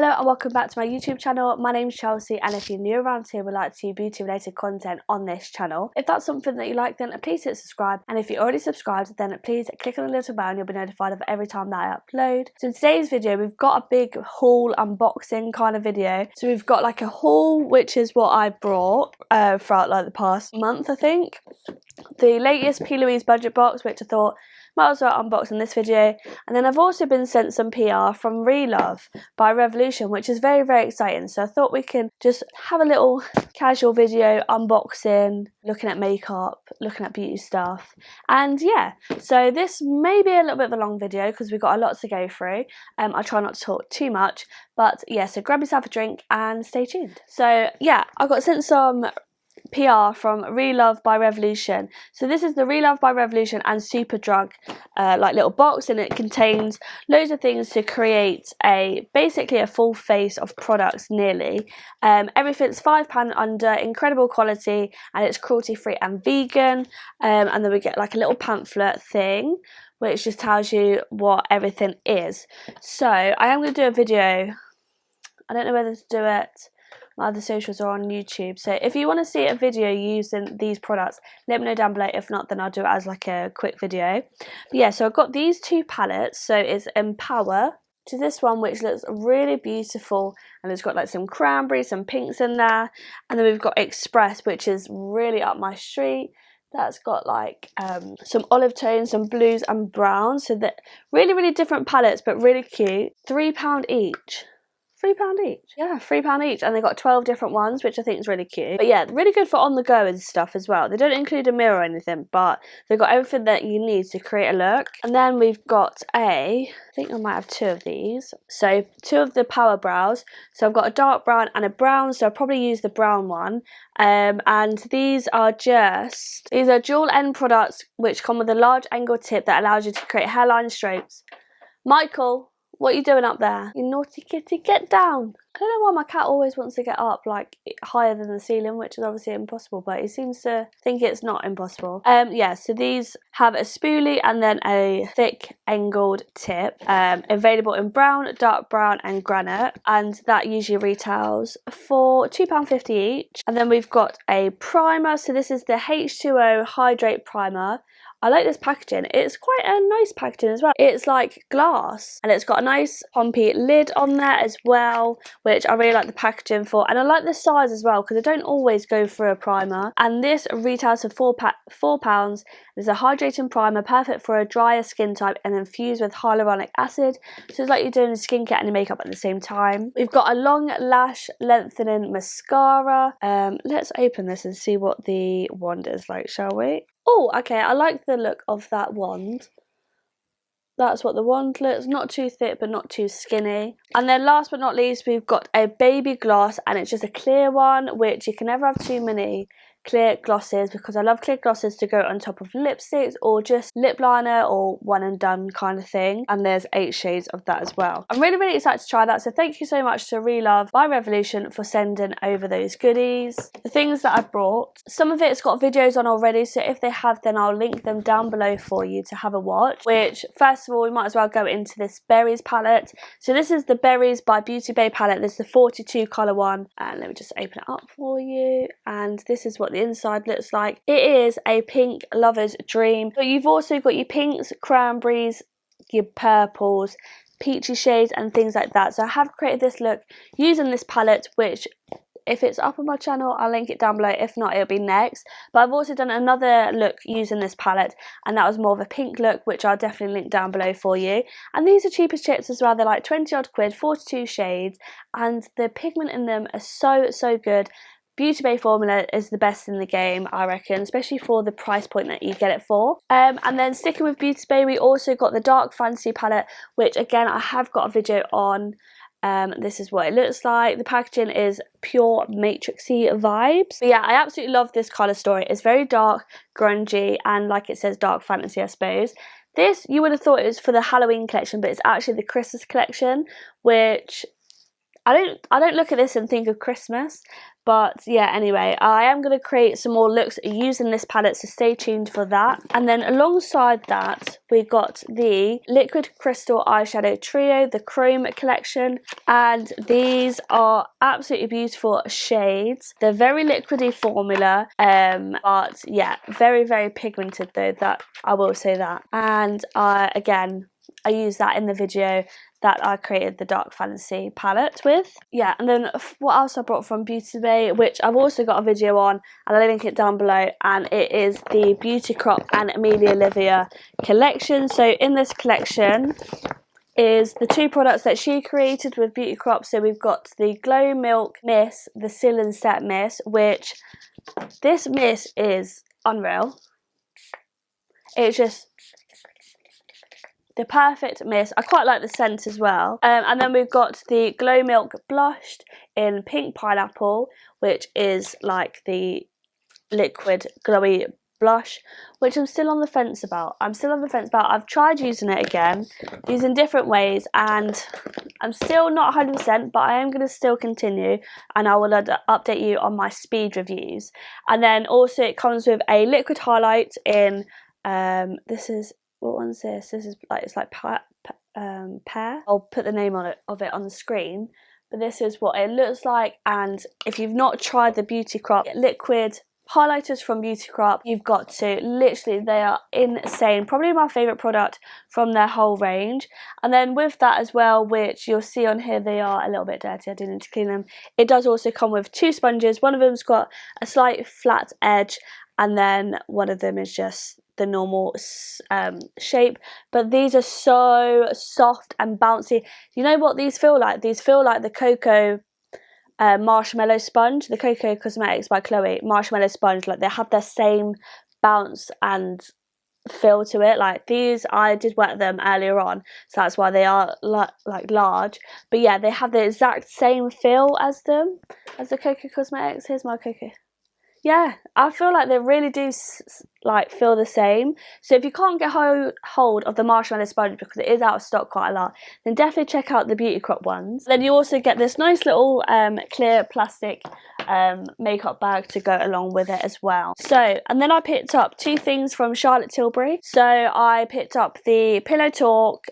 Hello and welcome back to my YouTube channel. My name's Chelsea, and if you're new around here, we like to do beauty related content on this channel. If that's something that you like, then please hit subscribe, and if you're already subscribed, then please click on the little bell and you'll be notified of every time that I upload. So in today's video, we've got a big haul unboxing kind of video. So we've got like a haul, which is what I brought throughout like the past month, I think. The latest Plouise budget box, which I thought might as well unbox in this video. And then I've also been sent some PR from Relove by Revolution, which is very, very exciting. So I thought we can just have a little casual video unboxing, looking at makeup, looking at beauty stuff. And yeah, so this may be a little bit of a long video because we've got a lot to go through. I try not to talk too much, but yeah, so grab yourself a drink and stay tuned. So yeah, I got sent some PR from Relove by Revolution. So this is the Relove by Revolution and Superdrug like little box, and it contains loads of things to create basically a full face of products nearly. Everything's £5 under, incredible quality, and it's cruelty free and vegan. And then we get like a little pamphlet thing which just tells you what everything is. So I am going to do a video. I don't know whether to do it. My other socials are on YouTube, so if you want to see a video using these products, let me know down below. If not, then I'll do it as like a quick video. But yeah, so I've got these two palettes. So it's Empower, which is this one, which looks really beautiful, and it's got like some cranberry, some pinks in there. And then we've got Express, which is really up my street. That's got like some olive tones, some blues and browns. So that really, really different palettes, but really cute. £3 each. £3 each. Yeah, £3 each, and they got 12 different ones, which I think is really cute. But yeah, really good for on the go and stuff as well. They don't include a mirror or anything, but they've got everything that you need to create a look. And then we've got I think I might have two of these. So two of the Power Brows. So I've got a dark brown and a brown, so I'll probably use the brown one. And these are dual end products which come with a large angle tip that allows you to create hairline strokes. Michael, what are you doing up there? You naughty kitty, get down. I don't know why my cat always wants to get up like higher than the ceiling, which is obviously impossible, but he seems to think it's not impossible. Yeah, so these have a spoolie and then a thick angled tip, available in brown, dark brown and granite, and that usually retails for £2.50 each. And then we've got a primer. So this is the H2O Hydrate Primer. I like this packaging. It's quite a nice packaging as well. It's like glass, and it's got a nice pompy lid on there as well, which I really like the packaging for. And I like the size as well because I don't always go for a primer. And this retails for £4. It's a hydrating primer, perfect for a drier skin type and infused with hyaluronic acid. So it's like you're doing skincare and your makeup at the same time. We've got a long lash lengthening mascara. Let's open this and see what the wand is like, shall we? Oh, okay, I like the look of that wand. That's what the wand looks, not too thick but not too skinny. And then last but not least, we've got a baby gloss, and it's just a clear one, which you can never have too many clear glosses because I love clear glosses to go on top of lipsticks or just lip liner or one and done kind of thing. And there's 8 shades of that as well. I'm really, really excited to try that. So thank you so much to Relove by Revolution for sending over those goodies. The things that I brought, some of it's got videos on already, so if they have, then I'll link them down below for you to have a watch. Which, first of all, we might as well go into this Berries palette. So this is the Berries by Beauty Bay palette. This is the 42 colour one, and let me just open it up for you. And this is what the inside looks like. It is a pink lover's dream, but you've also got your pinks, cranberries, your purples, peachy shades and things like that. So I have created this look using this palette, which if it's up on my channel, I'll link it down below. If not, it'll be next. But I've also done another look using this palette, and that was more of a pink look, which I'll definitely link down below for you. And these are cheap as chips as well. They're like 20 odd quid, 42 shades, and the pigment in them are so good. Beauty Bay formula is the best in the game, I reckon, especially for the price point that you get it for. And then sticking with Beauty Bay, we also got the Dark Fantasy palette, which again, I have got a video on. This is what it looks like. The packaging is pure matrixy vibes. But yeah, I absolutely love this colour story. It's very dark, grungy, and like it says, dark fantasy, I suppose. This, you would have thought it was for the Halloween collection, but it's actually the Christmas collection, which I don't look at this and think of Christmas, but yeah, anyway, I am going to create some more looks using this palette, so stay tuned for that. And then alongside that, we got the Liquid Crystal Eyeshadow Trio, the Chrome collection, and these are absolutely beautiful shades. They're very liquidy formula, but yeah, very, very pigmented though, that I will say that. And again, I used that in the video that I created the Dark Fantasy palette with. Yeah, and then what else I brought from Beauty Bay, which I've also got a video on, and I'll link it down below, and it is the Beauty Crop and Amelia Olivia collection. So in this collection is the two products that she created with Beauty Crop. So we've got the Glow Milk Mist, the Seal and Set Mist, which this mist is unreal. It's just the perfect mist. I quite like the scent as well. And then we've got the Glow Milk Blushed in Pink Pineapple, which is like the liquid glowy blush, which I'm still on the fence about. I've tried using it again, using different ways, and I'm still not 100%, but I am going to still continue, and I will update you on my speed reviews. And then also it comes with a liquid highlight in, this is, what one's this? This is like, it's like pear. I'll put the name of it on the screen, but this is what it looks like. And if you've not tried the Beauty Crop liquid highlighters from Beauty Crop, you've got to. Literally, they are insane. Probably my favourite product from their whole range. And then with that as well, which you'll see on here, they are a little bit dirty. I do need to clean them. It does also come with two sponges. One of them's got a slight flat edge, and then one of them is just the normal shape. But these are so soft and bouncy. You know what these feel like? These feel like the Cocoa Marshmallow Sponge, the Cocoa Cosmetics by Chloe Marshmallow Sponge. Like, they have their same bounce and feel to it. Like, these, I did wet them earlier on, so that's why they are like large. But yeah, they have the exact same feel as the Cocoa Cosmetics. Here's my Cocoa. Yeah, I feel like they really do like feel the same. So if you can't get hold of the Marshmallow Sponge because it is out of stock quite a lot, then definitely check out the Beauty Crop ones. Then you also get this nice little clear plastic makeup bag to go along with it as well. So, and then I picked up two things from Charlotte Tilbury. So I picked up the Pillow Talk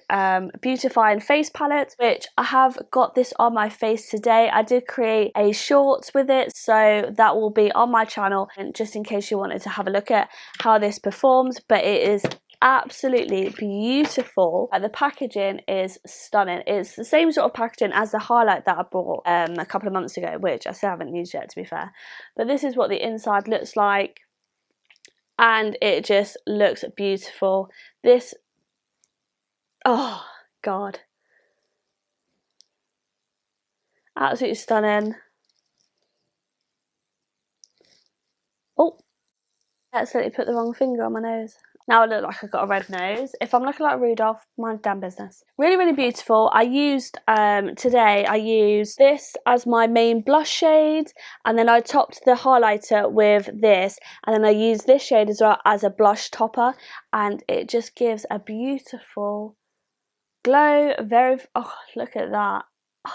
Beautifying Face Palette, which I have got this on my face today. I did create a shorts with it, so that will be on my channel, and just in case you wanted to have a look at how this performs. But it is absolutely beautiful. The packaging is stunning. It's the same sort of packaging as the highlight that I bought a couple of months ago, which I still haven't used yet, to be fair. But this is what the inside looks like, and it just looks beautiful. This, oh god, absolutely stunning. Oh, I accidentally put the wrong finger on my nose. Now I look like I've got a red nose. If I'm looking like Rudolph, mind damn business. Really, really beautiful. I used, today, I used this as my main blush shade, and then I topped the highlighter with this, and then I used this shade as well as a blush topper, and it just gives a beautiful glow. Very, oh, look at that. Oh.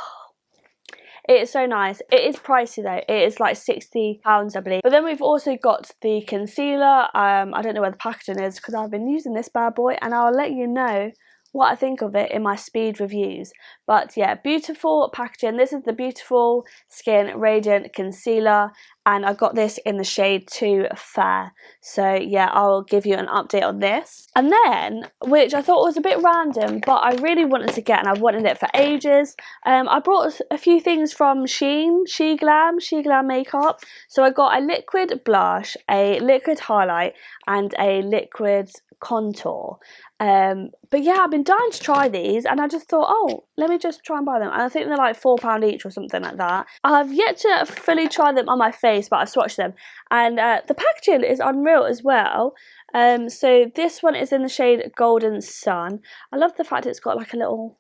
It's so nice. It is pricey though. It is like £60, I believe. But then we've also got the concealer. I don't know where the packaging is because I've been using this bad boy, and I'll let you know what I think of it in my speed reviews. But yeah, beautiful packaging. This is the Beautiful Skin Radiant Concealer, and I got this in the shade Too Fair. So yeah, I'll give you an update on this. And then, which I thought was a bit random, but I really wanted to get, and I've wanted it for ages, I brought a few things from Shein, She Glam Makeup. So I got a liquid blush, a liquid highlight, and a liquid contour. But yeah, I've been dying to try these, and I just thought, oh, let me just try and buy them. And I think they're like £4 each or something like that. I've yet to fully try them on my face, but I've swatched them, and the packaging is unreal as well. So this one is in the shade Golden Sun. I love the fact it's got like a little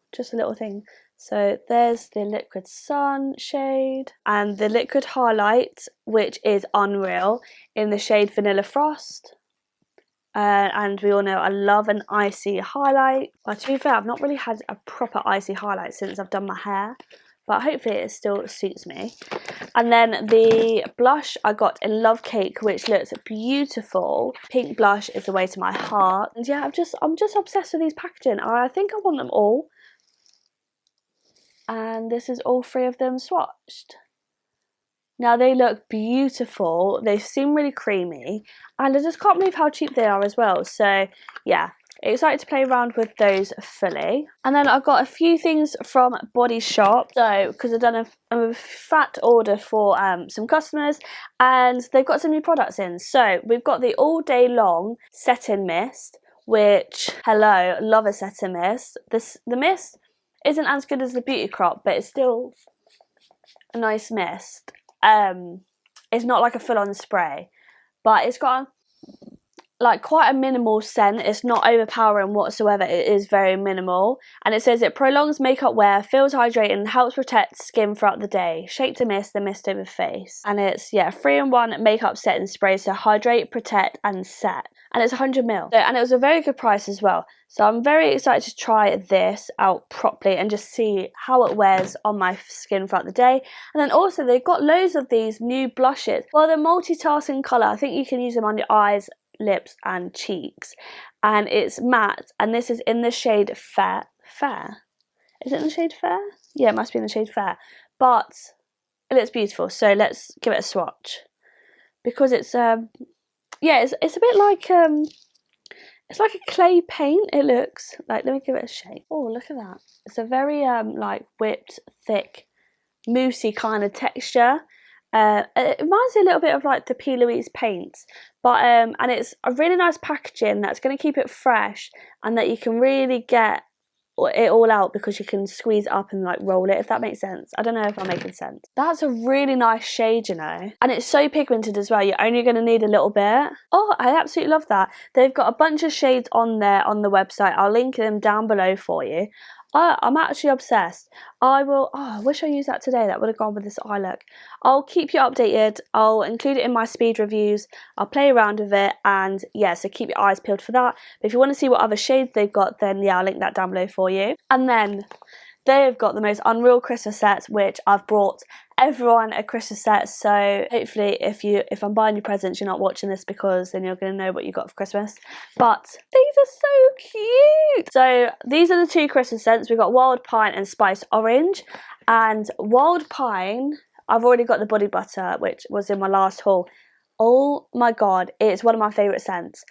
thing. So there's the Liquid Sun shade, and the liquid highlight, which is unreal, in the shade Vanilla Frost. And we all know I love an icy highlight. But to be fair, I've not really had a proper icy highlight since I've done my hair. but hopefully it still suits me. And then the blush I got in Love Cake, which looks beautiful. Pink blush is the way to my heart. And yeah, I'm just obsessed with these packaging. I think I want them all. And this is all 3 of them swatched. Now they look beautiful, they seem really creamy, and I just can't believe how cheap they are as well. So yeah, excited to play around with those fully. And then I've got a few things from Body Shop, so because I've done a fat order for some customers, and they've got some new products in. So we've got the All Day Long Setting Mist, which, hello, love a setting mist. The mist isn't as good as the Beauty Crop, but it's still a nice mist. It's not like a full-on spray, but it's got like quite a minimal scent. It's not overpowering whatsoever. It is very minimal, and it says it prolongs makeup wear, feels hydrating, and helps protect skin throughout the day. Shake to mist, then mist over face. And it's 3-in-1 makeup setting spray, so hydrate, protect, and set. And it's 100ml. So, and it was a very good price as well. So I'm very excited to try this out properly and just see how it wears on my skin throughout the day. And then also they've got loads of these new blushes. Well, they're multitasking colour. I think you can use them on your eyes, lips and cheeks. And it's matte, and this is in the shade Fair. Is it in the shade Fair? Yeah, it must be in the shade Fair. But it looks beautiful, so let's give it a swatch. Because it's it's a bit like it's like a clay paint. It looks like, let me give it a shake. Oh, look at that. It's a very like whipped, thick, moussey kind of texture. It reminds me a little bit of like the Plouise paints, but and it's a really nice packaging that's going to keep it fresh, and that you can really get it all out because you can squeeze it up and like roll it, if that makes sense. I don't know if I'm making sense. That's a really nice shade, you know, and it's so pigmented as well. You're only going to need a little bit. Oh, I absolutely love that. They've got a bunch of shades on there on the website. I'll link them down below for you. I'm actually obsessed. I wish I used that today. That would have gone with this eye look. I'll keep you updated. I'll include it in my speed reviews. I'll play around with it, and yeah, so keep your eyes peeled for that. But if you want to see what other shades they've got, then yeah, I'll link that down below for you. And then they've got the most unreal Christmas sets, which I've brought everyone a Christmas set. So hopefully if I'm buying you presents, you're not watching this, because then you're going to know what you got for Christmas. But these are so cute. So these are the 2 Christmas scents. We've got Wild Pine and Spice Orange. And Wild Pine, I've already got the body butter, which was in my last haul. Oh my god, it's one of my favourite scents.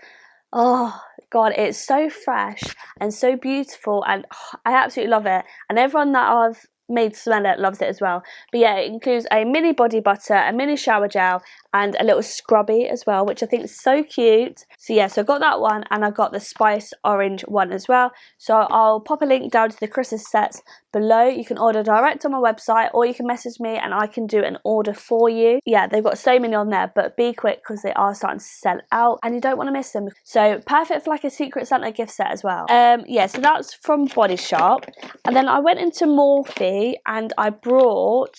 Oh god, it's so fresh and so beautiful, and I absolutely love it. And everyone that I've made smell it loves it as well. But yeah, it includes a mini body butter, a mini shower gel, and a little scrubby as well, which I think is so cute. So yeah, so I got that one, and I got the Spice Orange one as well. So I'll pop a link down to the Christmas sets below. You can order direct on my website, or you can message me and I can do an order for you. Yeah, they've got so many on there, but be quick because they are starting to sell out and you don't want to miss them. So perfect for like a Secret Santa gift set as well. Yeah, so that's from Body Shop. And then I went into Morphe and I brought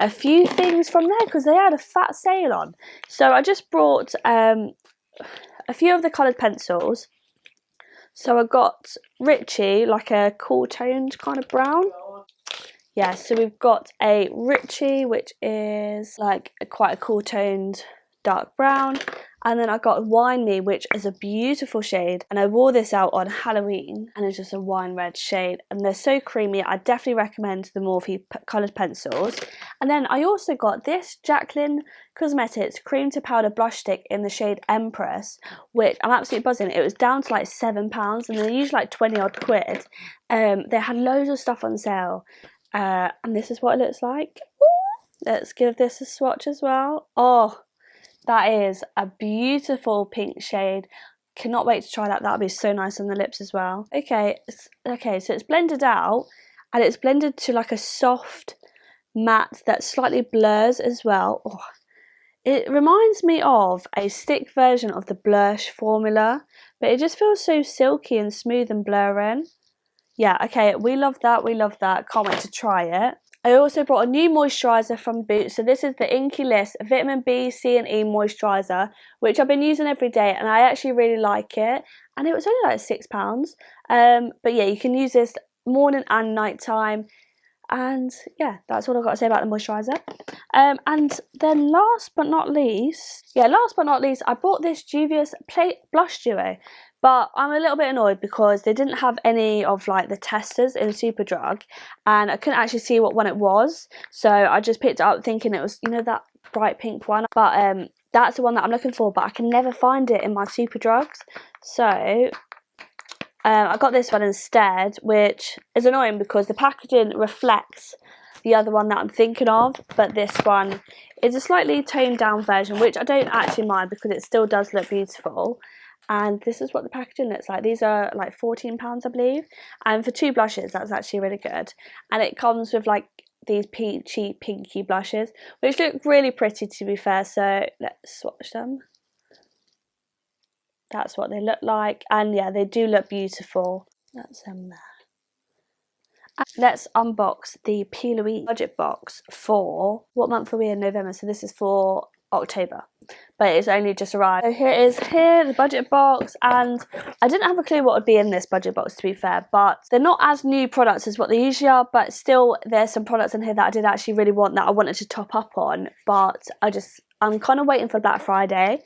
a few things from there because they had a fat sale on. So I just brought a few of the coloured pencils. So I got Richie, like a cool toned kind of brown. Yeah, so we've got a Richie, which is like quite a cool toned dark brown. And then I got Wine Me, which is a beautiful shade. And I wore this out on Halloween, and it's just a wine red shade. And they're so creamy. I definitely recommend the Morphe coloured pencils. And then I also got this Jaclyn Cosmetics cream to powder blush stick in the shade Empress, which I'm absolutely buzzing. It was down to like £7, and they're usually like 20 odd quid. They had loads of stuff on sale. And this is what it looks like. Ooh, let's give this a swatch as well. Oh, that is a beautiful pink shade. Cannot wait to try that. That'll be so nice on the lips as well. Okay, so it's blended out, and it's blended to like a soft matte that slightly blurs as well. Oh, it reminds me of a stick version of the Blush formula, but it just feels so silky and smooth and blurring. Yeah, okay, we love that, Can't wait to try it. I also brought a new moisturiser from Boots. So this is the Inky List Vitamin B, C and E moisturiser, which I've been using every day, and I actually really like it. And it was only like £6. But yeah, you can use this morning and night time. And yeah, that's all I've got to say about the moisturiser. And then last but not least, I bought this Juvia's Blush Duo. But I'm a little bit annoyed because they didn't have any of like the testers in Superdrug, and I couldn't actually see what one it was. So I just picked it up thinking it was, you know, that bright pink one. But that's the one that I'm looking for, but I can never find it in my Superdrugs. So I got this one instead, which is annoying because the packaging reflects the other one that I'm thinking of, but this one is a slightly toned down version, which I don't actually mind because it still does look beautiful. And this is what the packaging looks like. These are like £14, I believe, and for 2 blushes that's actually really good. And it comes with like these peachy pinky blushes, which look really pretty, to be fair. So let's swatch them. That's what they look like, and yeah, they do look beautiful. That's them there. Let's unbox the Plouise budget box for, what month are we in? November, so this is for October, but it's only just arrived. So here it is, the budget box, and I didn't have a clue what would be in this budget box, to be fair, but they're not as new products as what they usually are, but still there's some products in here that I did actually really want, that I wanted to top up on, but I'm kind of waiting for Black Friday.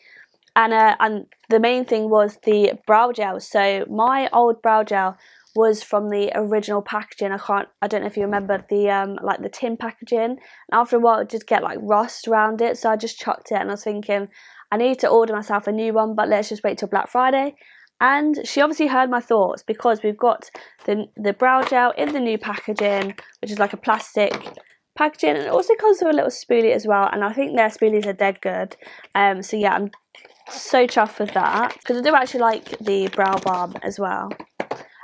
And the main thing was the brow gel. So my old brow gel was from the original packaging. I don't know if you remember the like the tin packaging. And after a while, it did get like rust around it. So I just chucked it, and I was thinking, I need to order myself a new one, but let's just wait till Black Friday. And she obviously heard my thoughts, because we've got the brow gel in the new packaging, which is like a plastic packaging, and it also comes with a little spoolie as well. And I think their spoolies are dead good. So yeah, I'm so chuffed with that, because I do actually like the brow balm as well.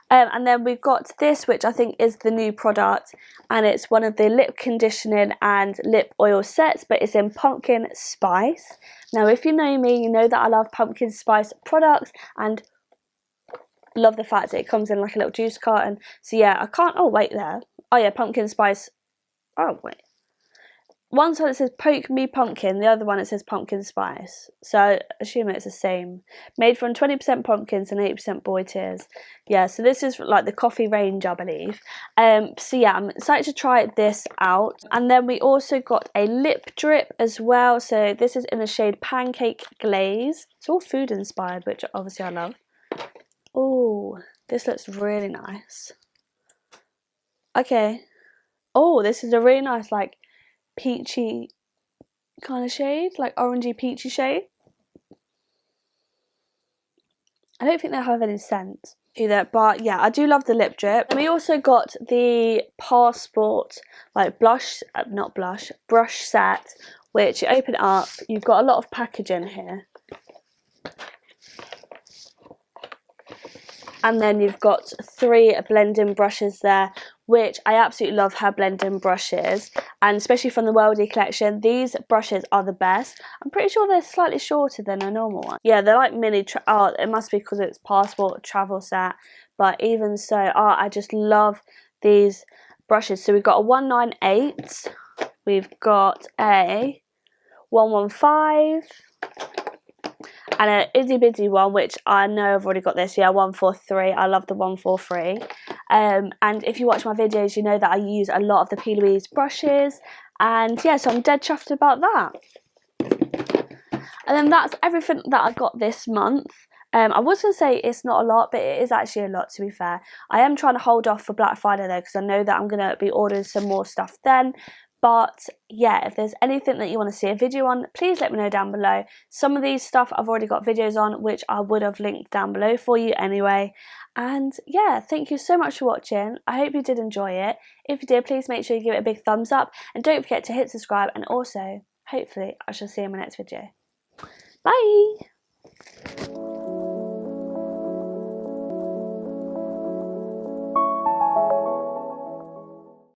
And then we've got this, which I think is the new product, and it's one of the lip conditioning and lip oil sets, but it's in pumpkin spice. Now if you know me, you know that I love pumpkin spice products and love the fact that it comes in like a little juice carton. So yeah, I can't, oh wait there, oh yeah, pumpkin spice, oh wait, one side it says poke me pumpkin, the other one it says pumpkin spice. So I assume it's the same. Made from 20% pumpkins and 8% boy tears. Yeah, so this is like the coffee range, I believe. So yeah, I'm excited to try this out. And then we also got a lip drip as well. So this is in the shade Pancake Glaze. It's all food inspired, which obviously I love. Oh, this looks really nice. Okay. Oh, this is a really nice like peachy kind of shade, like orangey peachy shade. I don't think they have any scent either, but yeah, I do love the lip drip. And we also got the Passport like brush set, which you open it up, you've got a lot of packaging here, and then you've got 3 blending brushes there, which I absolutely love her blending brushes, and especially from the Worldy collection, these brushes are the best. I'm pretty sure they're slightly shorter than a normal one. Yeah, they're like mini, oh, it must be because it's Passport travel set, but even so, oh, I just love these brushes. So we've got a 198, we've got a 115, and an itty bitty one, which I know I've already got this, yeah, 143. I love the 143. And if you watch my videos, you know that I use a lot of the Plouise brushes, and yeah, so I'm dead chuffed about that. And then that's everything that I got this month. I was going to say it's not a lot, but it is actually a lot, to be fair. I am trying to hold off for Black Friday though, because I know that I'm going to be ordering some more stuff then. But yeah, if there's anything that you want to see a video on, please let me know down below. Some of these stuff I've already got videos on, which I would have linked down below for you anyway. And yeah, thank you so much for watching. I hope you did enjoy it. If you did, please make sure you give it a big thumbs up. And don't forget to hit subscribe. And also, hopefully, I shall see you in my next video. Bye!